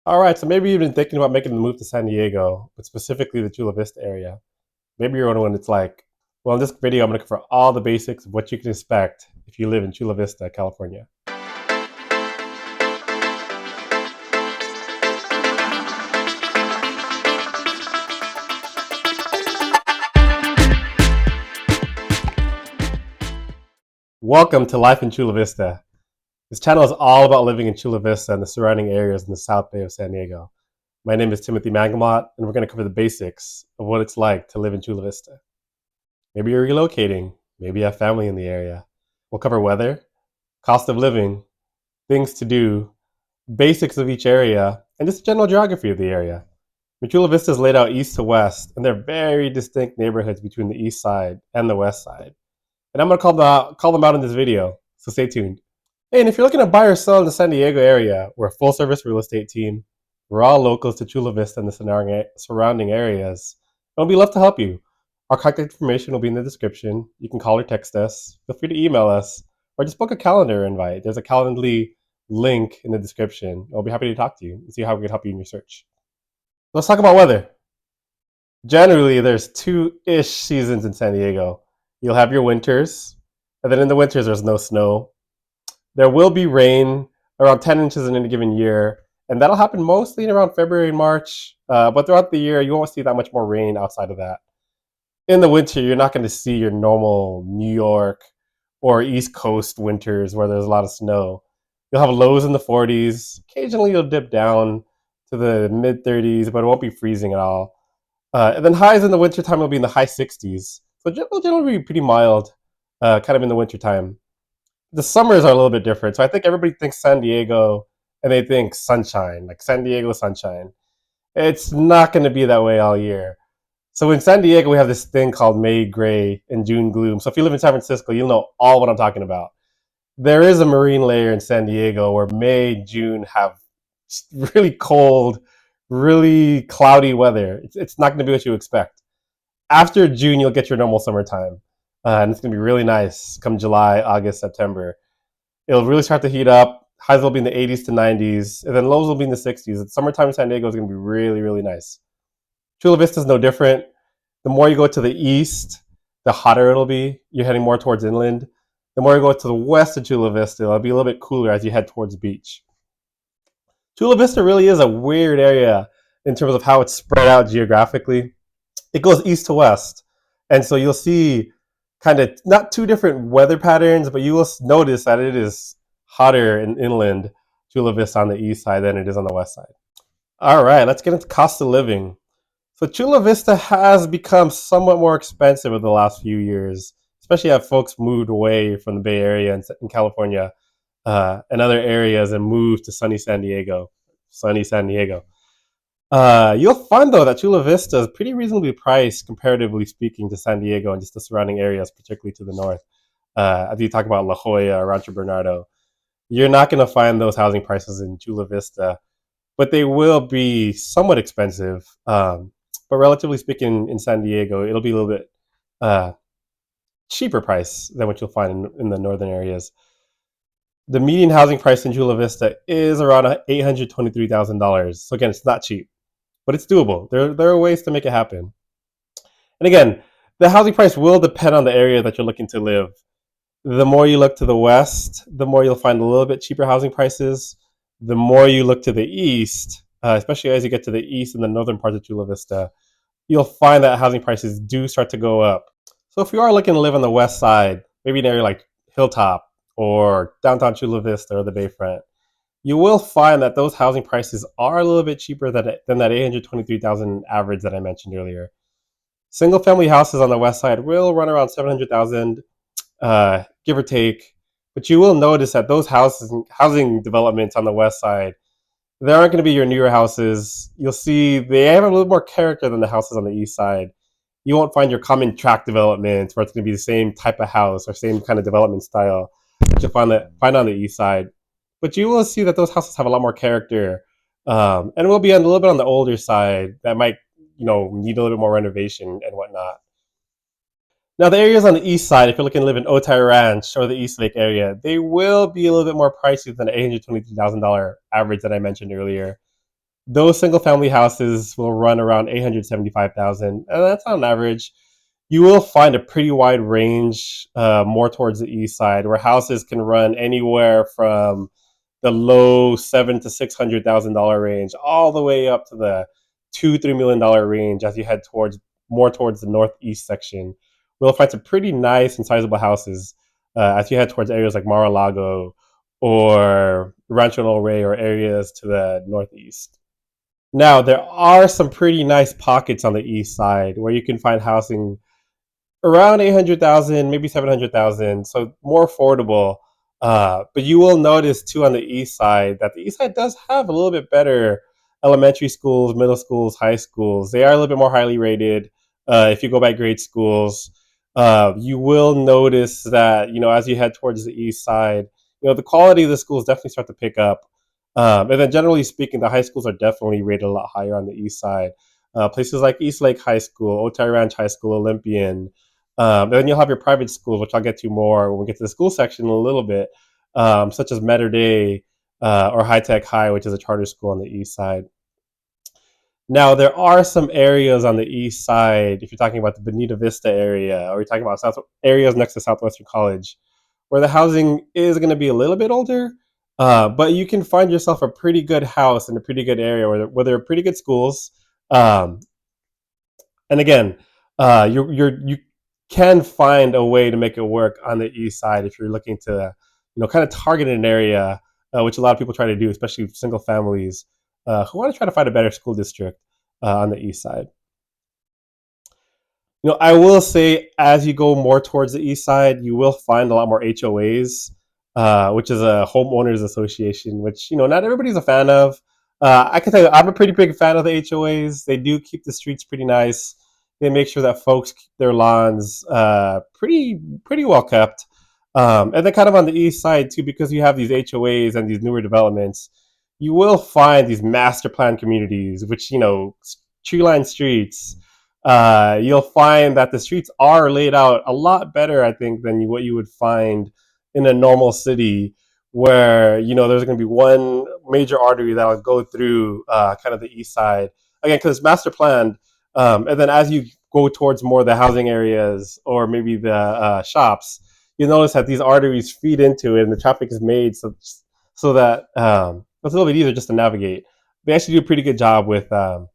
All right, so maybe you've been thinking about making the move to San Diego, but specifically the Chula Vista area. Maybe you're wondering what it's like. Well, in this video, I'm going to cover all the basics of what you can expect if you live in Chula Vista, California. Welcome to Life in Chula Vista. This channel is all about living in Chula Vista and the surrounding areas in the South Bay of San Diego. My name is Timothy Manglicmot, and we're going to cover the basics of what it's like to live in Chula Vista. Maybe you're relocating, maybe you have family in the area. We'll cover weather, cost of living, things to do, basics of each area, and just general geography of the area. Chula Vista is laid out east to west, and there are very distinct neighborhoods between the east side and the west side. And I'm going to call them out in this video, so stay tuned. Hey, and if you're looking to buy or sell in the San Diego area, we're a full-service real estate team. We're all locals to Chula Vista and the surrounding areas, and we'll be love to help you. Our contact information will be in the description. You can call or text us. Feel free to email us, or just book a calendar invite. There's a Calendly link in the description. I'll be happy to talk to you and see how we can help you in your search. Let's talk about weather. Generally, there's two-ish seasons in San Diego. You'll have your winters, and then in the winters, there's no snow. There will be rain, around 10 inches in any given year, and that'll happen mostly in around February and March. But throughout the year, you won't see that much more rain outside of that. In the winter, you're not going to see your normal New York or East Coast winters where there's a lot of snow. You'll have lows in the 40s. Occasionally, you'll dip down to the mid 30s, but it won't be freezing at all. And then highs in the wintertime will be in the high 60s. So it'll generally be pretty mild, kind of in the wintertime. The summers are a little bit different. So I think everybody thinks San Diego and they think sunshine, like San Diego sunshine. It's not going to be that way all year. So in San Diego, we have this thing called May gray and June gloom. So if you live in San Francisco, you'll know all what I'm talking about. There is a marine layer in San Diego where May, June have really cold, really cloudy weather. It's not going to be what you expect. After June, you'll get your normal summertime. And it's going to be really nice come July, August, September. It'll really start to heat up. Highs will be in the 80s to 90s, and then lows will be in the 60s. Summertime in San Diego is going to be really, really nice. Chula Vista is no different. The more you go to the east, the hotter it'll be. You're heading more towards inland. The more you go to the west of Chula Vista, it'll be a little bit cooler as you head towards the beach. Chula Vista really is a weird area in terms of how it's spread out geographically. It goes east to west, and so you'll see kind of not two different weather patterns, but you will notice that it is hotter in inland Chula Vista on the east side than it is on the west side. All right, let's get into cost of living. So Chula Vista has become somewhat more expensive over the last few years, especially as folks moved away from the Bay Area in California and other areas and moved to sunny San Diego. You'll find though that Chula Vista is pretty reasonably priced comparatively speaking to San Diego and just the surrounding areas, particularly to the north. As you talk about La Jolla or Rancho Bernardo, you're not going to find those housing prices in Chula Vista, but they will be somewhat expensive. But relatively speaking, in San Diego, it'll be a little bit cheaper price than what you'll find in the northern areas. The median housing price in Chula Vista is around $823,000. So again, it's not cheap, but it's doable. There are ways to make it happen. And again, the housing price will depend on the area that you're looking to live. The more you look to the west, the more you'll find a little bit cheaper housing prices. The more you look to the east, especially as you get to the east and the northern parts of Chula Vista, you'll find that housing prices do start to go up. So if you are looking to live on the west side, maybe an area like Hilltop or downtown Chula Vista or the Bayfront, you will find that those housing prices are a little bit cheaper than that $823,000 average that I mentioned earlier. Single family houses on the west side will run around $700,000, give or take, but you will notice that those housing developments on the west side, they aren't going to be your newer houses. You'll see they have a little more character than the houses on the east side. You won't find your common tract developments where it's going to be the same type of house or same kind of development style that you'll find on the east side. But you will see that those houses have a lot more character, and it will be a little bit on the older side that might, need a little bit more renovation and whatnot. Now, the areas on the east side, if you're looking to live in Otay Ranch or the East Lake area, they will be a little bit more pricey than the $823,000 average that I mentioned earlier. those single family houses will run around 875,000, and that's on average. You will find a pretty wide range more towards the east side, where houses can run anywhere from the low $700,000 to $600,000 range, all the way up to the $2-3 million range as you head towards more towards the northeast section. We'll find some pretty nice and sizable houses as you head towards areas like Mar-a-Lago or Rancho El Rey or areas to the northeast. Now, there are some pretty nice pockets on the east side where you can find housing around 800,000, maybe 700,000, so more affordable. But you will notice too on the east side that the east side does have a little bit better elementary schools, middle schools, high schools. They are a little bit more highly rated. If you go by grade schools, you will notice that as you head towards the east side, the quality of the schools definitely start to pick up. And then generally speaking, the high schools are definitely rated a lot higher on the east side. Places like East Lake High School, Otay Ranch High School, Olympian, and then you'll have your private schools, which I'll get to more when we get to the school section in a little bit, such as Mater Dei or High Tech High, which is a charter school on the east side. Now, there are some areas on the east side, if you're talking about the Bonita Vista area, or you're talking about areas next to Southwestern College, where the housing is going to be a little bit older, but you can find yourself a pretty good house in a pretty good area where there are pretty good schools. Um, and again, you can find a way to make it work on the east side if you're looking to, kind of target an area, which a lot of people try to do, especially single families who want to try to find a better school district on the east side. I will say as you go more towards the east side, you will find a lot more HOAs, which is a homeowners association, which not everybody's a fan of. I can tell you, I'm a pretty big fan of the HOAs. They do keep the streets pretty nice. They make sure that folks keep their lawns pretty well kept. And then kind of on the east side too, because you have these HOAs and these newer developments, you will find these master plan communities, which tree line streets. You'll find that the streets are laid out a lot better, I think, than what you would find in a normal city, where there's going to be one major artery that'll go through kind of the east side again because it's master planned, and then as you go towards more of the housing areas or maybe the shops, you notice that these arteries feed into it, and the traffic is made so that it's a little bit easier just to navigate. They actually do a pretty good job with kind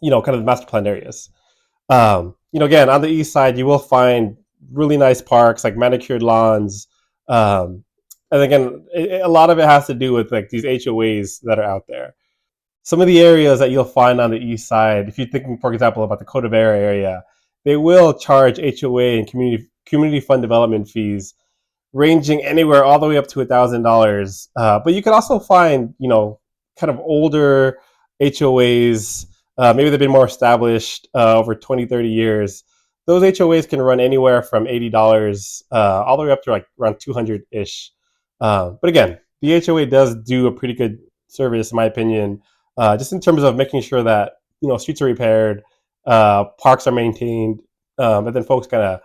of the master planned areas. Again, on the east side, you will find really nice parks, like manicured lawns. And again, a lot of it has to do with like these HOAs that are out there. Some of the areas that you'll find on the east side, if you're thinking, for example, about the Cote Vera area, they will charge HOA and community fund development fees ranging anywhere all the way up to $1,000. But you can also find, kind of older HOAs. Maybe they've been more established over 20, 30 years. Those HOAs can run anywhere from $80 all the way up to like around 200 ish. But again, the HOA does do a pretty good service, in my opinion, just in terms of making sure that streets are repaired, parks are maintained, and then folks kind of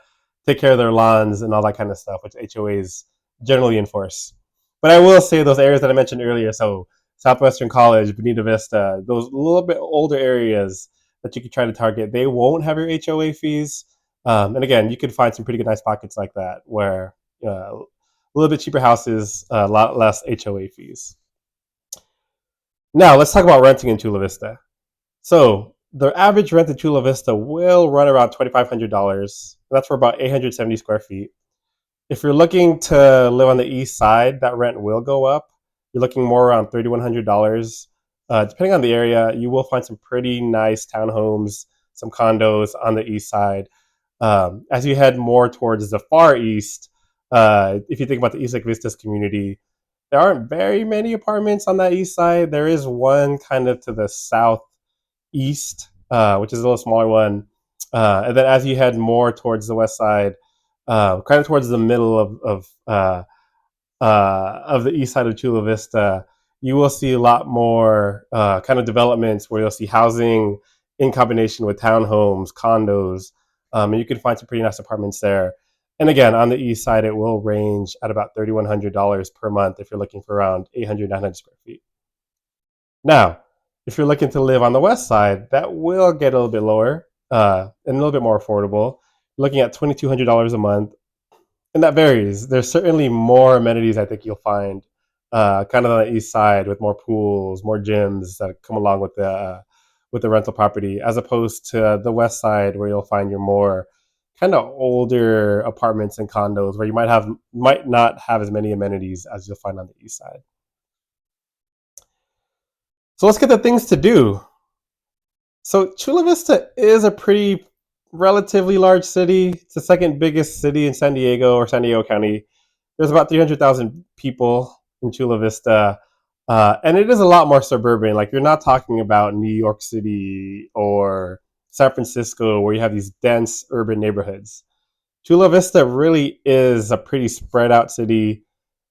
take care of their lawns and all that kind of stuff, which HOAs generally enforce. But I will say those areas that I mentioned earlier, so Southwestern College, Bonita Vista, those little bit older areas that you could try to target, they won't have your HOA fees. And again, you could find some pretty good nice pockets like that where a little bit cheaper houses, a lot less HOA fees. Now, let's talk about renting in Chula Vista. So, the average rent in Chula Vista will run around $2,500. That's for about 870 square feet. If you're looking to live on the east side, that rent will go up. You're looking more around $3,100. Depending on the area, you will find some pretty nice townhomes, some condos on the east side. As you head more towards the far east, if you think about the East Lake Vistas community, there aren't very many apartments on that east side. There is one kind of to the southeast, which is a little smaller one. And then as you head more towards the west side, kind of towards the middle of the east side of Chula Vista, you will see a lot more kind of developments where you'll see housing in combination with townhomes, condos, and you can find some pretty nice apartments there. And again, on the east side, it will range at about $3,100 per month if you're looking for around 800, 900 square feet. Now, If you're looking to live on the west side, that will get a little bit lower and a little bit more affordable. Looking at $2,200 a month, and that varies. There's certainly more amenities I think you'll find kind of on the east side with more pools, more gyms that come along with the rental property, as opposed to the west side where you'll find your more kind of older apartments and condos where you might not have as many amenities as you'll find on the east side. So let's get the things to do. So Chula Vista is a pretty relatively large city. It's the second biggest city in San Diego or San Diego County. There's about 300,000 people in Chula Vista, and it is a lot more suburban. Like you're not talking about New York City or San Francisco where you have these dense urban neighborhoods. Chula Vista really is a pretty spread out city.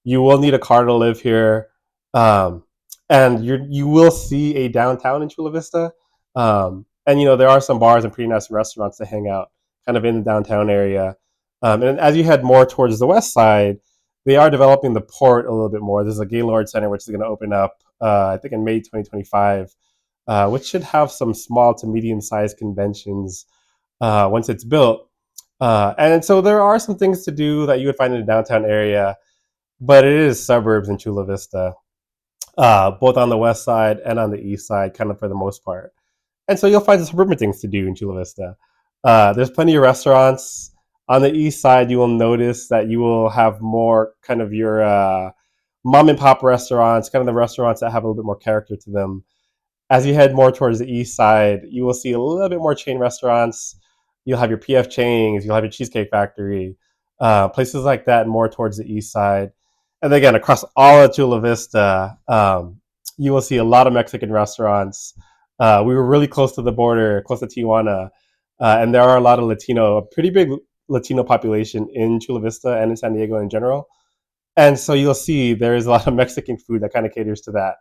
You will need a car to live here, um, and you will see a downtown in Chula Vista. And there are some bars and pretty nice restaurants to hang out, kind of in the downtown area. And as you head more towards the west side, they are developing the port a little bit more. There's a Gaylord Center which is going to open up, I think, in May 2025, which should have some small to medium sized conventions once it's built. And so there are some things to do that you would find in the downtown area, but it is suburbs in Chula Vista, both on the west side and on the east side, kind of for the most part. And so you'll find some suburban things to do in Chula Vista. There's plenty of restaurants. On the east side, you will notice that you will have more kind of your mom and pop restaurants, kind of the restaurants that have a little bit more character to them. As you head more towards the east side, you will see a little bit more chain restaurants. You'll have your PF Chang's, you'll have your Cheesecake Factory, places like that, more towards the east side. And again, across all of Chula Vista, you will see a lot of Mexican restaurants. We were really close to the border, close to Tijuana, and there are a lot of a pretty big Latino population in Chula Vista and in San Diego in general. And so you'll see there is a lot of Mexican food that kind of caters to that.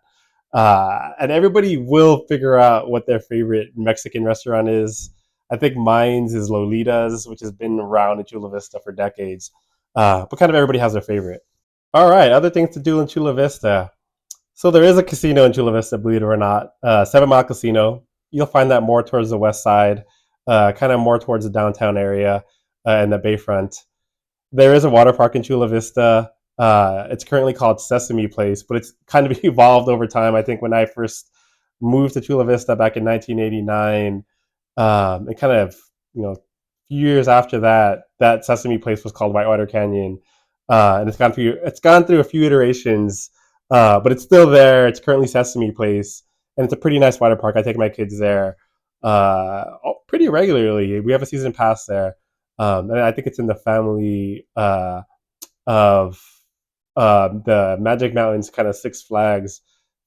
And everybody will figure out what their favorite Mexican restaurant is. I think mine's is Lolita's, which has been around in Chula Vista for decades. But kind of everybody has their favorite. All right, other things to do in Chula Vista. So there is a casino in Chula Vista, believe it or not, 7 Mile Casino. You'll find that more towards the west side, kind of more towards the downtown area and the Bayfront. There is a water park in Chula Vista. It's currently called Sesame Place, but it's kind of evolved over time. I think when I first moved to Chula Vista back in 1989, and kind of, few years after that, that Sesame Place was called Whitewater Canyon, and it's gone through a few iterations, but it's still there. It's currently Sesame Place, and it's a pretty nice water park. I take my kids there pretty regularly. We have a season pass there, and I think it's in the family of the Magic Mountains, kind of Six Flags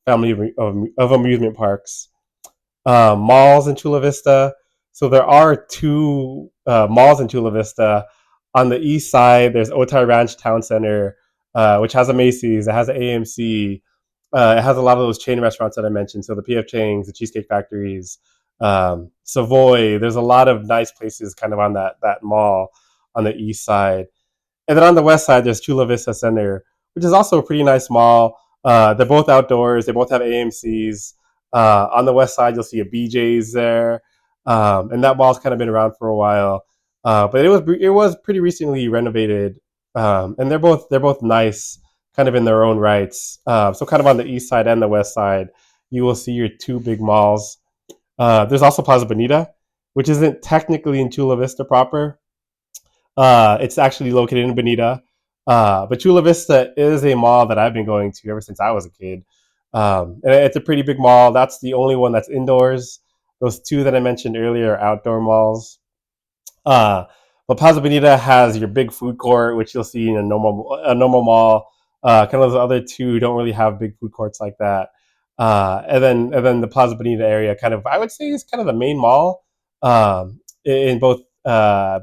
family of amusement parks. Malls in Chula Vista. So there are two malls in Chula Vista. On the east side, there's Otay Ranch Town Center, which has a Macy's, it has an AMC, it has a lot of those chain restaurants that I mentioned. So the PF Chang's, the Cheesecake Factories, Savoy. There's a lot of nice places kind of on that mall on the east side. And then on the west side, there's Chula Vista Center, which is also a pretty nice mall. They're both outdoors. They both have AMC's. On the west side, you'll see a BJ's there, and that mall's kind of been around for a while. But it was pretty recently renovated, and they're both nice, kind of in their own rights. So kind of on the east side and the west side, you will see your two big malls. There's also Plaza Bonita, which isn't technically in Chula Vista proper. It's actually located in Bonita. But Chula Vista is a mall that I've been going to ever since I was a kid. And it's a pretty big mall. That's the only one that's indoors. Those two that I mentioned earlier are outdoor malls. Uh, but Plaza Bonita has your big food court, which you'll see in a normal mall. Kind of those other two don't really have big food courts like that. And then the Plaza Bonita area, kind of, I would say, is kind of the main mall, in both,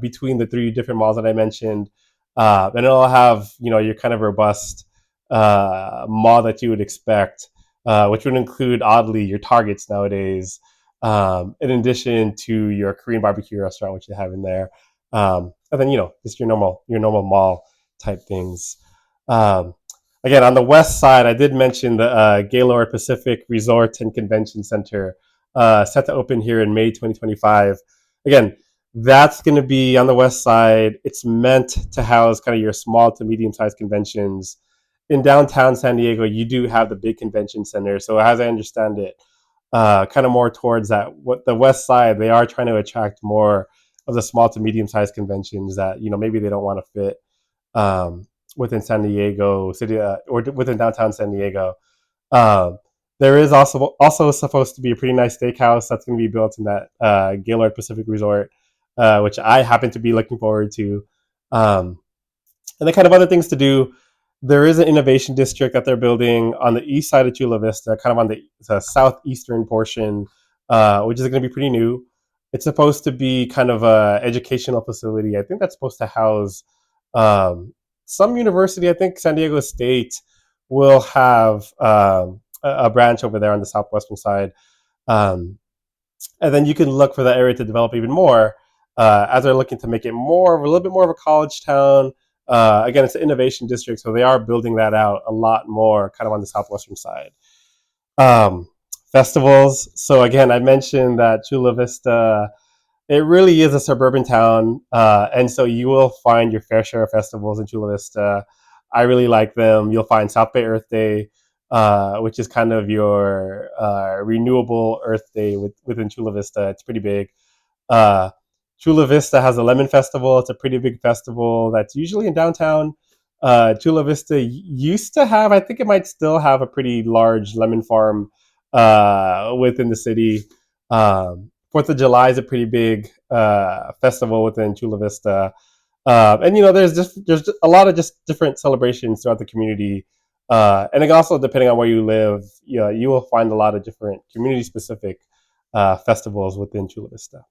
between the three different malls that I mentioned. And it'll have your kind of robust mall that you would expect, which would include, oddly, your Targets nowadays, in addition to your Korean barbecue restaurant, which they have in there, and then just your normal mall type things. Um, Again, on the west side, I did mention the Gaylord Pacific Resort and Convention Center, set to open here in May 2025. Again, that's going to be on the west side. It's meant to house kind of your small to medium sized conventions. In downtown San Diego, you do have the big convention center. So, as I understand it, kind of more towards that, what the west side, they are trying to attract more of the small to medium sized conventions that maybe they don't want to fit um, within San Diego City, or within downtown San Diego. Um, there is also supposed to be a pretty nice steakhouse that's going to be built in that Gaylord Pacific Resort, which I happen to be looking forward to. Um, and the kind of other things to do. There is an innovation district that they're building on the east side of Chula Vista, kind of on the southeastern portion, which is going to be pretty new. It's supposed to be kind of a educational facility. I think that's supposed to house um, some university. I think San Diego State will have a branch over there on the southwestern side. Um, and then you can look for that area to develop even more as they're looking to make it more of a little bit more of a college town. Again, it's an innovation district, so they are building that out a lot more, kind of on the southwestern side. Um, Festivals. So again, I mentioned that Chula Vista, it really is a suburban town, and so you will find your fair share of festivals in Chula Vista. I really like them. You'll find South Bay Earth Day, which is kind of your renewable Earth Day within Chula Vista. It's pretty big. Uh, Chula Vista has a lemon festival. It's a pretty big festival that's usually in downtown. Chula Vista used to have, I think it might still have a pretty large lemon farm within the city. Fourth of July is a pretty big festival within Chula Vista, and there's a lot of just different celebrations throughout the community. And then also depending on where you live, you will find a lot of different community specific festivals within Chula Vista.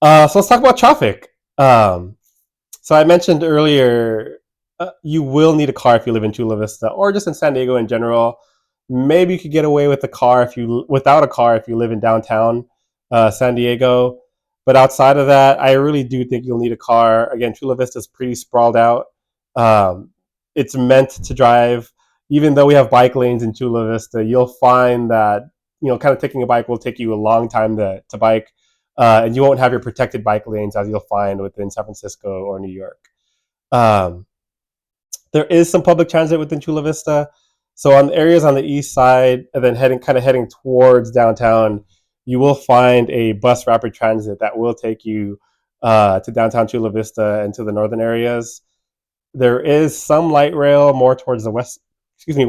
So let's talk about traffic. So I mentioned earlier, you will need a car if you live in Chula Vista or just in San Diego in general. Maybe you could get away with a car if you without a car if you live in downtown San Diego. But outside of that, I really do think you'll need a car. Again, Chula Vista is pretty sprawled out. Um, it's meant to drive. Even though we have bike lanes in Chula Vista, you'll find that kind of taking a bike will take you a long time to bike, and you won't have your protected bike lanes as you'll find within San Francisco or New York. Um, there is some public transit within Chula Vista. So on the areas on the east side, and then heading towards downtown, you will find a bus rapid transit that will take you to downtown Chula Vista and to the northern areas. There is some light rail more towards the west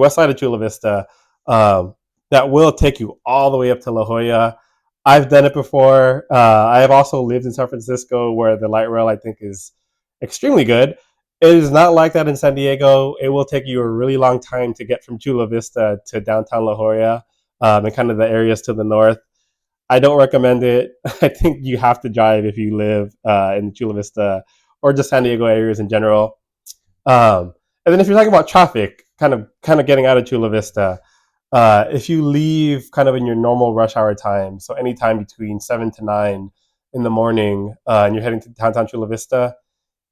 side of Chula Vista, um, that will take you all the way up to La Jolla. I've done it before. I have also lived in San Francisco, where the light rail I think is extremely good. It is not like that in San Diego. It will take you a really long time to get from Chula Vista to downtown La Jolla, and kind of the areas to the north. I don't recommend it. I think you have to drive if you live in Chula Vista or just San Diego areas in general. And then if you're talking about traffic, kind of getting out of Chula Vista, if you leave kind of in your normal rush hour time, so anytime between 7 to 9 in the morning, and you're heading to downtown Chula Vista,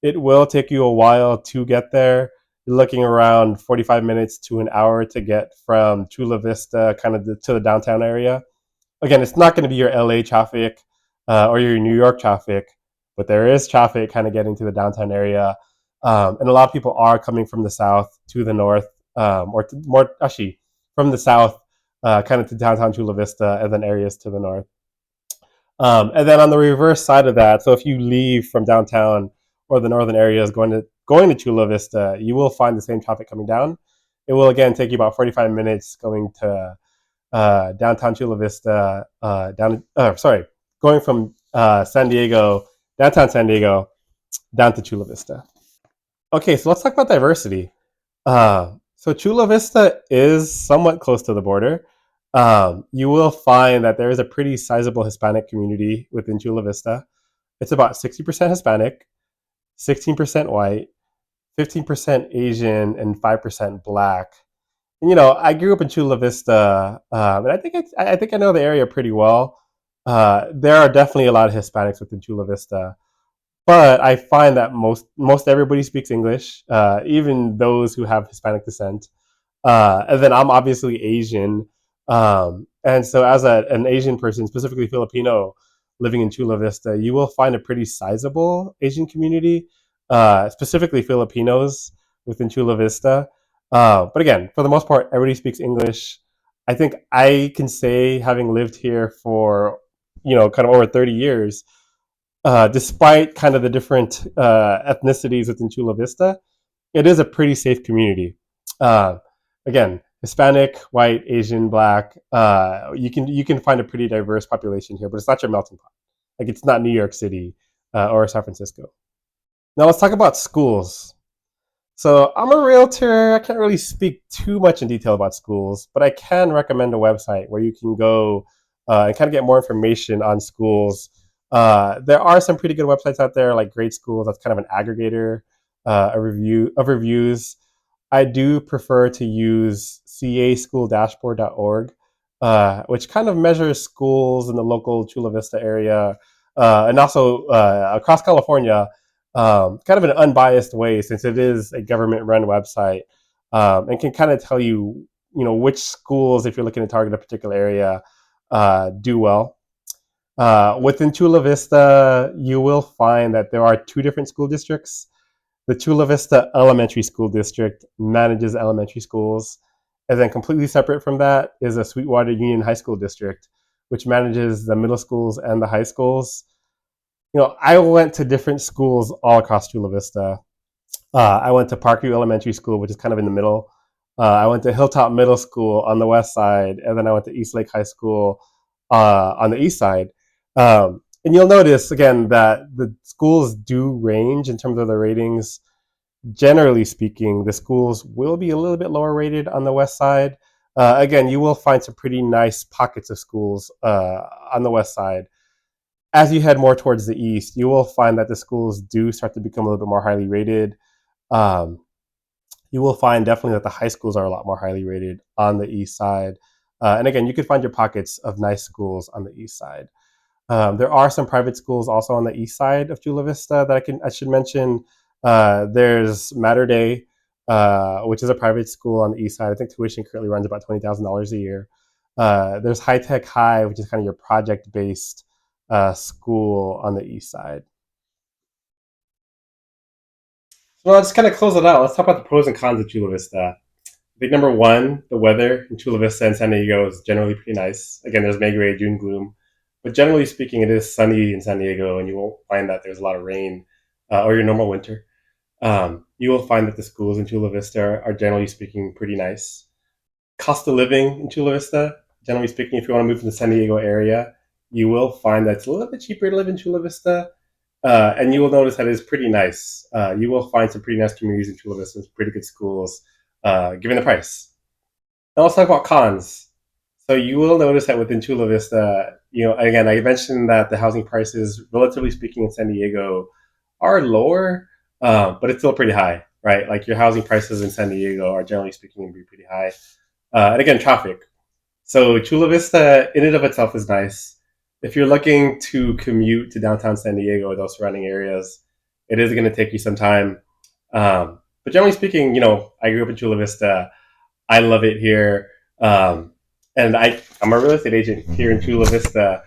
it will take you a while to get there. You're looking around 45 minutes to an hour to get from Chula Vista kind of to the downtown area. Again, it's not going to be your LA traffic or your New York traffic, but there is traffic kind of getting to the downtown area. And a lot of people are coming from the south to the north, or more actually from the south, kind of to downtown Chula Vista and then areas to the north. And then on the reverse side of that, so if you leave from downtown or the northern areas going to Chula Vista, you will find the same traffic coming down. It will again take you about 45 minutes going to downtown Chula Vista, going from downtown San Diego, down to Chula Vista. Okay, so let's talk about diversity. So Chula Vista is somewhat close to the border. You will find that there is a pretty sizable Hispanic community within Chula Vista. It's about 60% Hispanic, 16% white, 15% Asian, and 5% Black. And, I grew up in Chula Vista, and I think I know the area pretty well. There are definitely a lot of Hispanics within Chula Vista. But I find that most everybody speaks English, even those who have Hispanic descent. And then I'm obviously Asian, and so as an Asian person, specifically Filipino, living in Chula Vista, you will find a pretty sizable Asian community, specifically Filipinos within Chula Vista. But again, for the most part, everybody speaks English. I think I can say, having lived here for kind of over 30 years, despite kind of the different ethnicities within Chula Vista, it is a pretty safe community. Uh, Again, Hispanic, white, Asian, black. You can find a pretty diverse population here, but it's not your melting pot. Like it's not New York City or San Francisco. Now let's talk about schools. So I'm a realtor. I can't really speak too much in detail about schools, but I can recommend a website where you can go and kind of get more information on schools. There are some pretty good websites out there, like Great Schools. That's kind of an aggregator, a review of reviews. I do prefer to use casschooldashboard.org, which kind of measures schools in the local Chula Vista area and also across California, kind of in an unbiased way, since it is a government-run website, and can kind of tell you, which schools, if you're looking to target a particular area, do well. Within Chula Vista, you will find that there are two different school districts. The Chula Vista Elementary School District manages elementary schools, and then completely separate from that is a Sweetwater Union High School District, which manages the middle schools and the high schools. I went to different schools all across Chula Vista. I went to Parkview Elementary School, which is kind of in the middle. I went to Hilltop Middle School on the west side, and then I went to Eastlake High School on the east side. And you'll notice again that the schools do range in terms of the ratings. Generally speaking, the schools will be a little bit lower rated on the west side. Again, you will find some pretty nice pockets of schools on the west side. As you head more towards the east, you will find that the schools do start to become a little bit more highly rated. Um, you will find definitely that the high schools are a lot more highly rated on the east side. And again, you can find your pockets of nice schools on the east side. There are some private schools also on the east side of Chula Vista that I should mention. There's Mater Dei, which is a private school on the east side. I think tuition currently runs about $20,000 a year. There's High Tech High, which is kind of your project based school on the east side. So let's kind of close it out. Let's talk about the pros and cons of Chula Vista. I think number one, the weather in Chula Vista and San Diego is generally pretty nice. Again, there's May gray, June gloom, but generally speaking, it is sunny in San Diego, and you won't find that there's a lot of rain or your normal winter. You will find that the schools in Chula Vista are generally speaking pretty nice. Cost of living in Chula Vista, generally speaking, if you want to move to the San Diego area, you will find that it's a little bit cheaper to live in Chula Vista. And you will notice that it's pretty nice. You will find some pretty nice communities in Chula Vista, pretty good schools, given the price. Now let's talk about cons. So you will notice that within Chula Vista, again, I mentioned that the housing prices, relatively speaking, in San Diego are lower, but it's still pretty high, right? Like your housing prices in San Diego are generally speaking going to be pretty high. And again, traffic. So Chula Vista in and of itself is nice. If you're looking to commute to downtown San Diego or those surrounding areas, it is going to take you some time. But generally speaking, I grew up in Chula Vista. I love it here. And I'm a real estate agent here in Chula Vista.